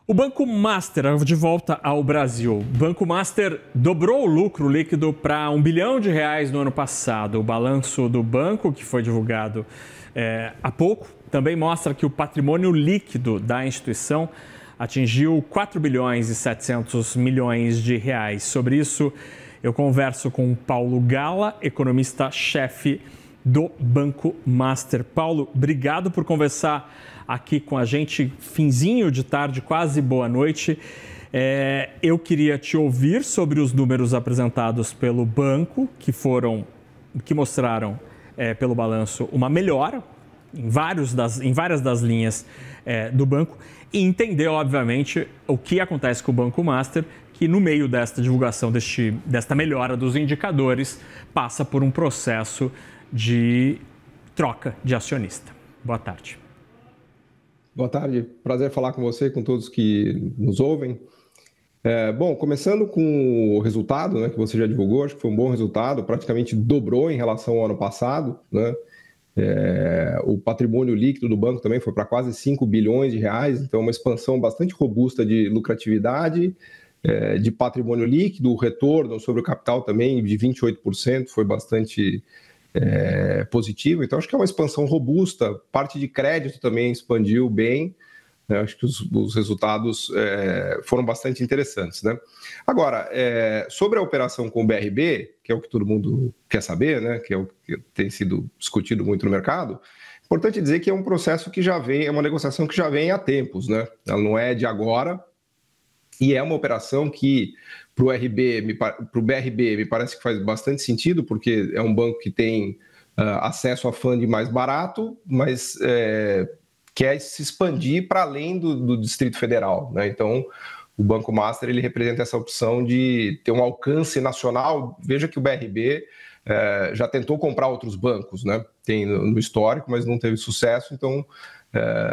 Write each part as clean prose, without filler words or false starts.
O Banco Master de volta ao Brasil. O Banco Master dobrou o lucro líquido para R$1 bilhão no ano passado. O balanço do banco, que foi divulgado há pouco, também mostra que o patrimônio líquido da instituição atingiu R$4 bilhões e 700 milhões de reais. Sobre isso, eu converso com o Paulo Gala, economista-chefe do Banco Master. Paulo, obrigado por conversar aqui com a gente, finzinho de tarde, quase boa noite. Eu queria te ouvir sobre os números apresentados pelo banco, que mostraram pelo balanço uma melhora em várias das linhas do banco, e entender, obviamente, o que acontece com o Banco Master, que no meio desta divulgação, desta melhora dos indicadores, passa por um processo de troca de acionista. Boa tarde. Boa tarde, prazer falar com você, com todos que nos ouvem. Bom, começando com o resultado, né, que você já divulgou, acho que foi um bom resultado, praticamente dobrou em relação ao ano passado, né? O patrimônio líquido do banco também foi para quase R$5 bilhões, então uma expansão bastante robusta de lucratividade, de patrimônio líquido, o retorno sobre o capital também de 28%, foi bastante positivo, então acho que é uma expansão robusta, parte de crédito também expandiu bem, né? Acho que os resultados foram bastante interessantes, né? Agora, sobre a operação com o BRB, que é o que todo mundo quer saber, né? Que é o que tem sido discutido muito no mercado, importante dizer que é um processo que já vem, é uma negociação que já vem há tempos, né? Ela não é de agora, e é uma operação que para o BRB me parece que faz bastante sentido, porque é um banco que tem acesso a funding mais barato, mas quer se expandir para além do Distrito Federal, né? Então, o Banco Master ele representa essa opção de ter um alcance nacional. Veja que o BRB já tentou comprar outros bancos, né? Tem no histórico, mas não teve sucesso, então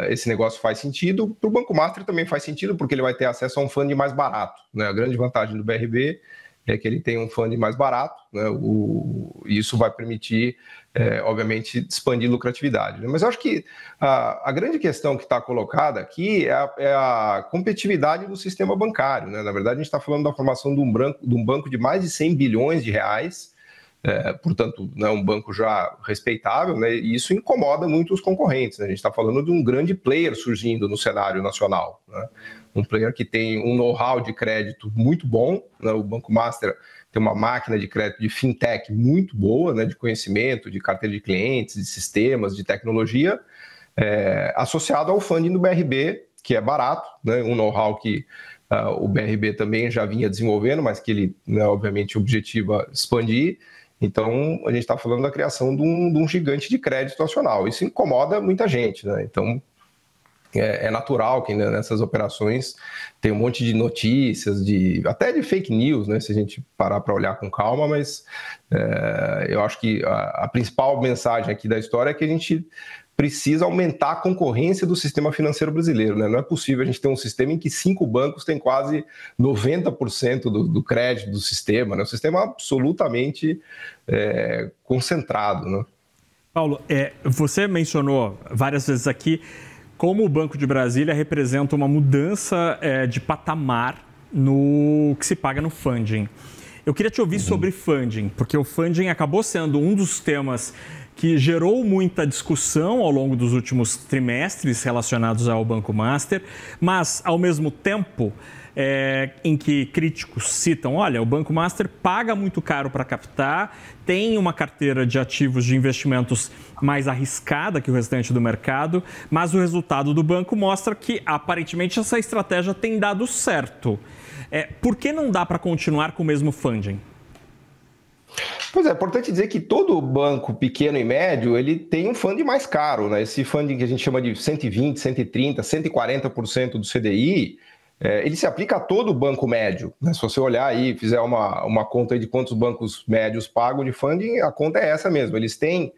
esse negócio faz sentido. Para o Banco Master também faz sentido, porque ele vai ter acesso a um funding mais barato, né? A grande vantagem do BRB é que ele tem um funding mais barato, né? Isso vai permitir, obviamente, expandir lucratividade, né? Mas eu acho que a grande questão que está colocada aqui é a competitividade do sistema bancário, né? Na verdade, a gente está falando da formação de um banco de mais de R$100 bilhões, portanto, né, um banco já respeitável, né, e isso incomoda muito os concorrentes, né? A gente está falando de um grande player surgindo no cenário nacional, né? Um player que tem um know-how de crédito muito bom, né? O Banco Master tem uma máquina de crédito de fintech muito boa, né, de conhecimento, de carteira de clientes, de sistemas, de tecnologia, associado ao funding do BRB, que é barato, né, um know-how que o BRB também já vinha desenvolvendo, mas que ele, né, obviamente, objetiva expandir. Então, a gente está falando da criação de um gigante de crédito nacional. Isso incomoda muita gente, né? Então, é natural que, né, nessas operações tem um monte de notícias, até de fake news, né? Se a gente parar para olhar com calma, mas eu acho que a principal mensagem aqui da história é que a gente precisa aumentar a concorrência do sistema financeiro brasileiro, né? Não é possível a gente ter um sistema em que 5 bancos têm quase 90% do crédito do sistema, né? Um sistema absolutamente concentrado, né? Paulo, você mencionou várias vezes aqui como o Banco de Brasília representa uma mudança de patamar no que se paga no funding. Eu queria te ouvir sobre funding, porque o funding acabou sendo um dos temas que gerou muita discussão ao longo dos últimos trimestres relacionados ao Banco Master, mas, ao mesmo tempo, em que críticos citam, olha, o Banco Master paga muito caro para captar, tem uma carteira de ativos de investimentos mais arriscada que o restante do mercado, mas o resultado do banco mostra que, aparentemente, essa estratégia tem dado certo. Por que não dá para continuar com o mesmo funding? Pois é importante dizer que todo banco pequeno e médio, ele tem um funding mais caro, né? Esse funding que a gente chama de 120%, 130%, 140% do CDI, ele se aplica a todo banco médio, né? Se você olhar aí e fizer uma conta aí de quantos bancos médios pagam de funding, a conta é essa mesmo. Eles têm,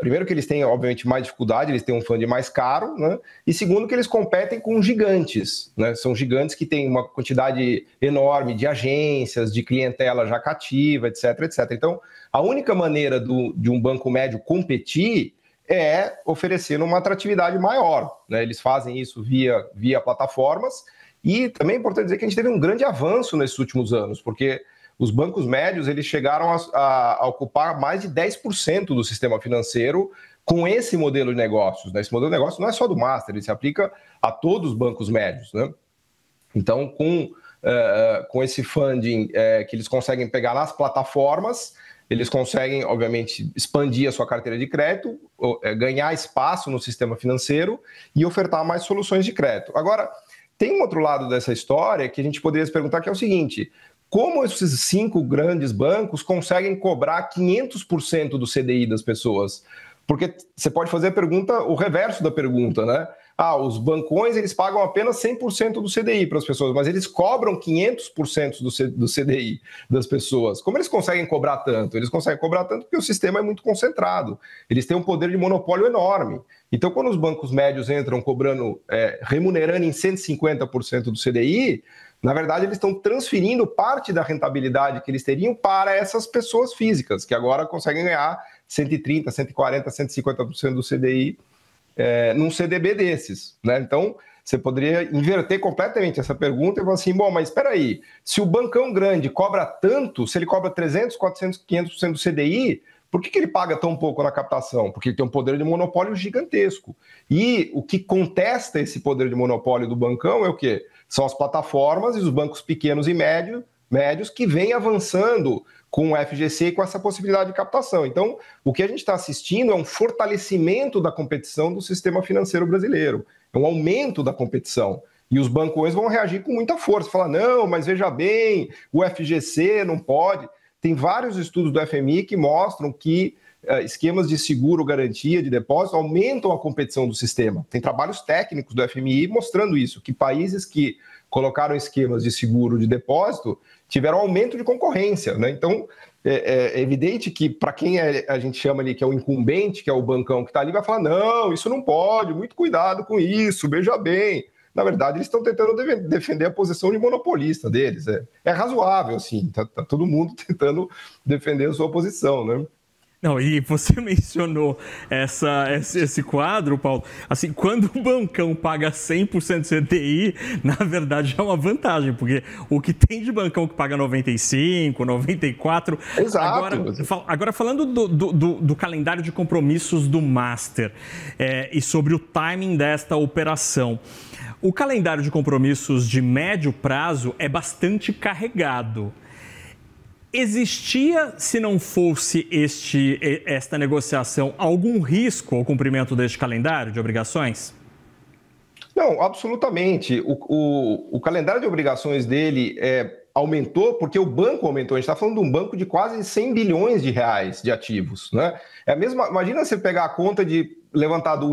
primeiro que eles têm, obviamente, mais dificuldade, eles têm um funding mais caro, né? E segundo que eles competem com gigantes, né? São gigantes que têm uma quantidade enorme de agências, de clientela já cativa, etc, etc. Então, a única maneira de um banco médio competir é oferecendo uma atratividade maior, né? Eles fazem isso via plataformas, E também é importante dizer que a gente teve um grande avanço nesses últimos anos, porque os bancos médios eles chegaram a ocupar mais de 10% do sistema financeiro com esse modelo de negócios. Esse modelo de negócio não é só do Master, ele se aplica a todos os bancos médios, né? Então, com esse funding que eles conseguem pegar nas plataformas, eles conseguem, obviamente, expandir a sua carteira de crédito, ganhar espaço no sistema financeiro e ofertar mais soluções de crédito. Agora, tem um outro lado dessa história que a gente poderia se perguntar, que é o seguinte: como esses 5 grandes bancos conseguem cobrar 500% do CDI das pessoas? Porque você pode fazer a pergunta, o reverso da pergunta, né? Os bancões eles pagam apenas 100% do CDI para as pessoas, mas eles cobram 500% do CDI das pessoas. Como eles conseguem cobrar tanto? Eles conseguem cobrar tanto porque o sistema é muito concentrado. Eles têm um poder de monopólio enorme. Então, quando os bancos médios entram cobrando, remunerando em 150% do CDI, na verdade, eles estão transferindo parte da rentabilidade que eles teriam para essas pessoas físicas, que agora conseguem ganhar 130%, 140%, 150% do CDI num CDB desses, né? Então, você poderia inverter completamente essa pergunta e falar assim, bom, mas espera aí, se o bancão grande cobra tanto, se ele cobra 300%, 400%, 500% do CDI, por que ele paga tão pouco na captação? Porque ele tem um poder de monopólio gigantesco. E o que contesta esse poder de monopólio do bancão é o quê? São as plataformas e os bancos pequenos e médios que vêm avançando com o FGC e com essa possibilidade de captação. Então, o que a gente está assistindo é um fortalecimento da competição do sistema financeiro brasileiro, é um aumento da competição. E os bancões vão reagir com muita força, falar, não, mas veja bem, o FGC não pode. Tem vários estudos do FMI que mostram que esquemas de seguro, garantia de depósito aumentam a competição do sistema. Tem trabalhos técnicos do FMI mostrando isso, que países que colocaram esquemas de seguro de depósito tiveram aumento de concorrência, né? Então, é evidente que para quem a gente chama ali que é o incumbente, que é o bancão que está ali, vai falar, não, isso não pode, muito cuidado com isso, veja bem. Na verdade, eles estão tentando defender a posição de monopolista deles. É razoável, assim, tá todo mundo tentando defender a sua posição, né? Não, e você mencionou esse quadro, Paulo. Assim, quando o bancão paga 100% CDI, na verdade é uma vantagem, porque o que tem de bancão que paga 95%, 94%... Exato. Agora falando do calendário de compromissos do Master e sobre o timing desta operação. O calendário de compromissos de médio prazo é bastante carregado. Existia, se não fosse esta negociação, algum risco ao cumprimento deste calendário de obrigações? Não, absolutamente. O calendário de obrigações dele aumentou porque o banco aumentou. A gente está falando de um banco de quase 100 bilhões de reais de ativos, né? É a mesma, imagina você pegar a conta de levantar de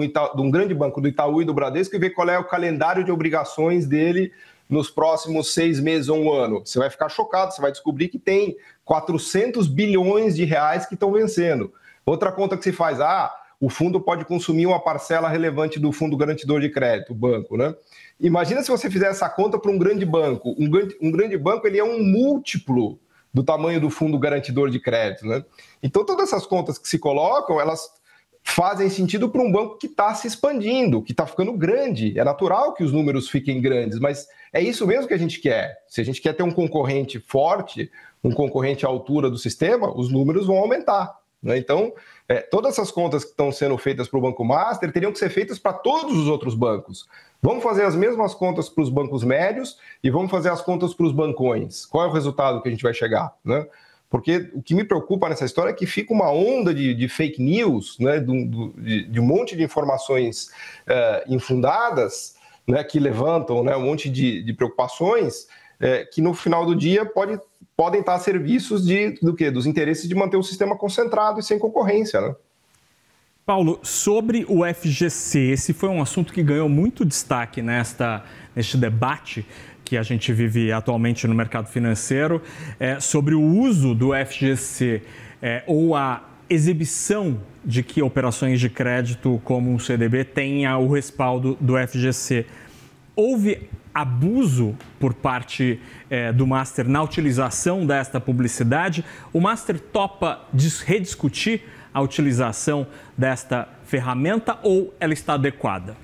um grande banco, do Itaú e do Bradesco, e ver qual é o calendário de obrigações dele nos próximos 6 meses ou um ano. Você vai ficar chocado, você vai descobrir que tem 400 bilhões de reais que estão vencendo. Outra conta que se faz, o fundo pode consumir uma parcela relevante do fundo garantidor de crédito, o banco, né? Imagina se você fizer essa conta para um grande banco. Um grande banco ele é um múltiplo do tamanho do fundo garantidor de crédito, né? Então, todas essas contas que se colocam, elas fazem sentido para um banco que está se expandindo, que está ficando grande. É natural que os números fiquem grandes, mas é isso mesmo que a gente quer. Se a gente quer ter um concorrente forte, um concorrente à altura do sistema, os números vão aumentar, né? Então, todas essas contas que estão sendo feitas para o Banco Master teriam que ser feitas para todos os outros bancos. Vamos fazer as mesmas contas para os bancos médios e vamos fazer as contas para os bancões. Qual é o resultado que a gente vai chegar, né? Porque o que me preocupa nessa história é que fica uma onda de fake news, né, de um monte de informações infundadas, né, que levantam, né, um monte de preocupações que no final do dia podem estar a serviços do quê? Dos interesses de manter o sistema concentrado e sem concorrência, né? Paulo, sobre o FGC, esse foi um assunto que ganhou muito destaque neste debate que a gente vive atualmente no mercado financeiro, sobre o uso do FGC ou a exibição de que operações de crédito como um CDB tenha o respaldo do FGC. Houve abuso por parte do Master na utilização desta publicidade? O Master topa rediscutir a utilização desta ferramenta ou ela está adequada?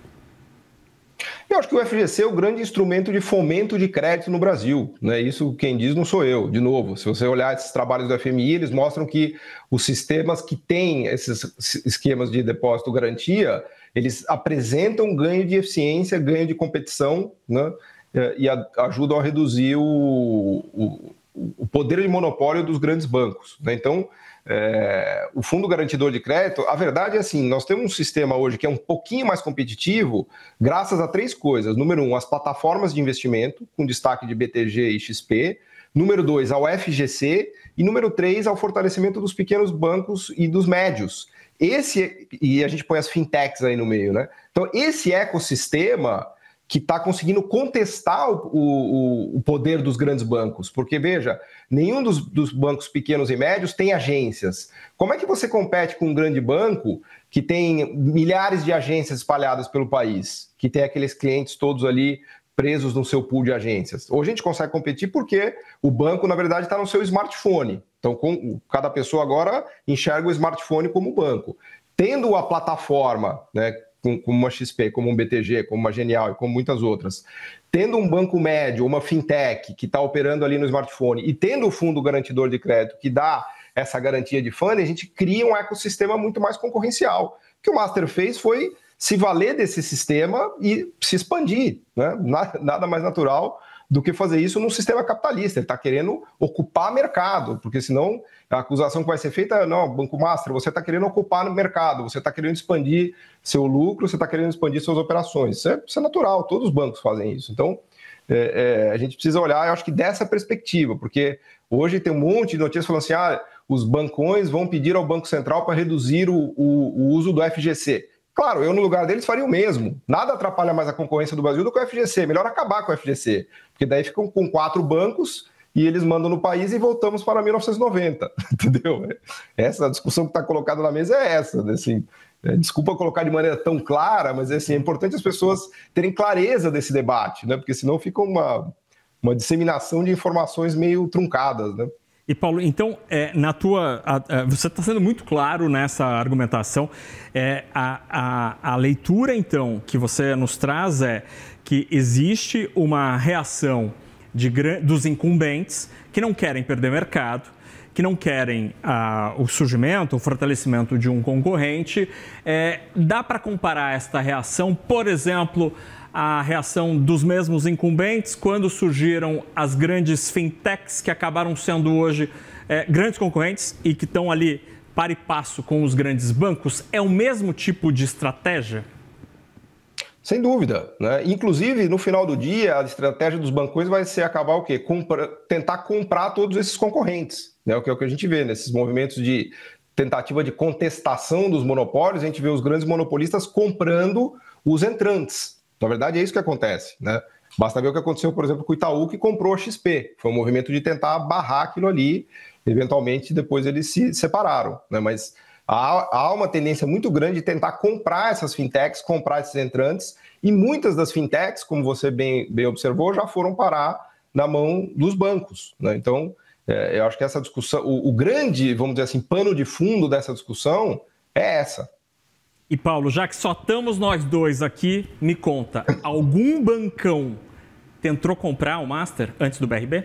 Eu acho que o FGC é o grande instrumento de fomento de crédito no Brasil, né? Isso quem diz não sou eu. De novo, se você olhar esses trabalhos do FMI, eles mostram que os sistemas que têm esses esquemas de depósito garantia, eles apresentam ganho de eficiência, ganho de competição, né? E ajudam a reduzir o poder de monopólio dos grandes bancos, né? Então, o Fundo Garantidor de Crédito, a verdade é assim, nós temos um sistema hoje que é um pouquinho mais competitivo graças a 3 coisas. Número 1, as plataformas de investimento, com destaque de BTG e XP. Número 2, ao FGC. E número 3, ao fortalecimento dos pequenos bancos e dos médios. E a gente põe as fintechs aí no meio, né? Então, esse ecossistema que está conseguindo contestar o poder dos grandes bancos. Porque, veja, nenhum dos bancos pequenos e médios tem agências. Como é que você compete com um grande banco que tem milhares de agências espalhadas pelo país, que tem aqueles clientes todos ali presos no seu pool de agências? Hoje a gente consegue competir porque o banco, na verdade, está no seu smartphone. Então, cada pessoa agora enxerga o smartphone como banco. Tendo a plataforma, né, como uma XP, como um BTG, como uma Genial e como muitas outras, tendo um banco médio, uma fintech que está operando ali no smartphone e tendo o fundo garantidor de crédito que dá essa garantia de funding, a gente cria um ecossistema muito mais concorrencial. O que o Master fez foi se valer desse sistema e se expandir, né? Nada mais natural do que fazer isso num sistema capitalista. Ele está querendo ocupar mercado, porque senão a acusação que vai ser feita é: não, Banco Master, você está querendo ocupar no mercado, você está querendo expandir seu lucro, você está querendo expandir suas operações. Isso é natural, todos os bancos fazem isso. Então, a gente precisa olhar, eu acho que dessa perspectiva, porque hoje tem um monte de notícias falando assim: os bancões vão pedir ao Banco Central para reduzir o uso do FGC. Claro, eu no lugar deles faria o mesmo. Nada atrapalha mais a concorrência do Brasil do que o FGC. Melhor acabar com o FGC, porque daí ficam com 4 bancos e eles mandam no país e voltamos para 1990, entendeu? Essa discussão que está colocada na mesa é essa, assim. Desculpa colocar de maneira tão clara, mas assim, é importante as pessoas terem clareza desse debate, né? Porque senão fica uma disseminação de informações meio truncadas, né? E, Paulo, então, você está sendo muito claro nessa argumentação. A leitura, então, que você nos traz é que existe uma reação dos incumbentes que não querem perder mercado, que não querem o surgimento, o fortalecimento de um concorrente. Dá para comparar esta reação, por exemplo, a reação dos mesmos incumbentes quando surgiram as grandes fintechs que acabaram sendo hoje grandes concorrentes e que estão ali para e passo com os grandes bancos? É o mesmo tipo de estratégia? Sem dúvida, né? Inclusive, no final do dia, a estratégia dos bancões vai ser acabar o quê? Tentar comprar todos esses concorrentes, né? O que é o que a gente vê nesses movimentos de tentativa de contestação dos monopólios. A gente vê os grandes monopolistas comprando os entrantes. Na verdade, é isso que acontece, né? Basta ver o que aconteceu, por exemplo, com o Itaú, que comprou a XP. Foi um movimento de tentar barrar aquilo ali. Eventualmente, depois eles se separaram, né? Mas há uma tendência muito grande de tentar comprar essas fintechs, comprar esses entrantes, e muitas das fintechs, como você bem observou, já foram parar na mão dos bancos, né? Então, eu acho que essa discussão, o grande, vamos dizer assim, pano de fundo dessa discussão é essa. E, Paulo, já que só estamos nós dois aqui, me conta, algum bancão tentou comprar o Master antes do BRB?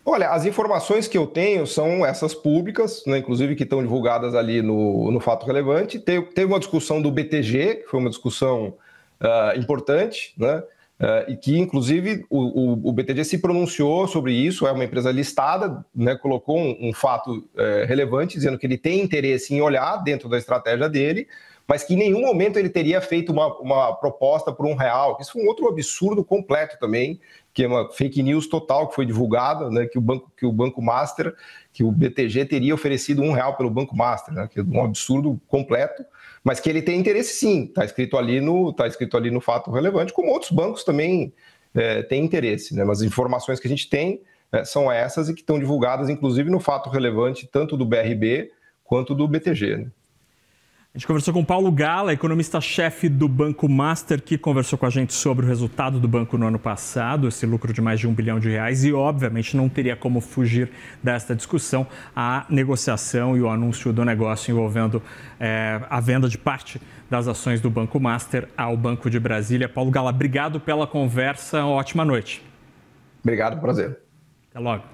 Olha, as informações que eu tenho são essas públicas, né, inclusive que estão divulgadas ali no Fato Relevante. Teve uma discussão do BTG, que foi uma discussão importante, né, e que, inclusive, o BTG se pronunciou sobre isso. É uma empresa listada, né, colocou um fato relevante, dizendo que ele tem interesse em olhar dentro da estratégia dele, mas que em nenhum momento ele teria feito uma proposta por R$1. Isso foi um outro absurdo completo também, que é uma fake news total que foi divulgada, né, que o Banco Master, que o BTG teria oferecido R$1 pelo Banco Master, né, que é um absurdo completo, mas que ele tem interesse sim, está escrito ali no Fato Relevante, como outros bancos também têm interesse, né, mas as informações que a gente tem são essas e que estão divulgadas, inclusive, no Fato Relevante, tanto do BRB quanto do BTG, né? A gente conversou com o Paulo Gala, economista-chefe do Banco Master, que conversou com a gente sobre o resultado do banco no ano passado, esse lucro de mais de R$1 bilhão, e obviamente não teria como fugir desta discussão a negociação e o anúncio do negócio envolvendo a venda de parte das ações do Banco Master ao Banco de Brasília. Paulo Gala, obrigado pela conversa, ótima noite. Obrigado, prazer. Até logo.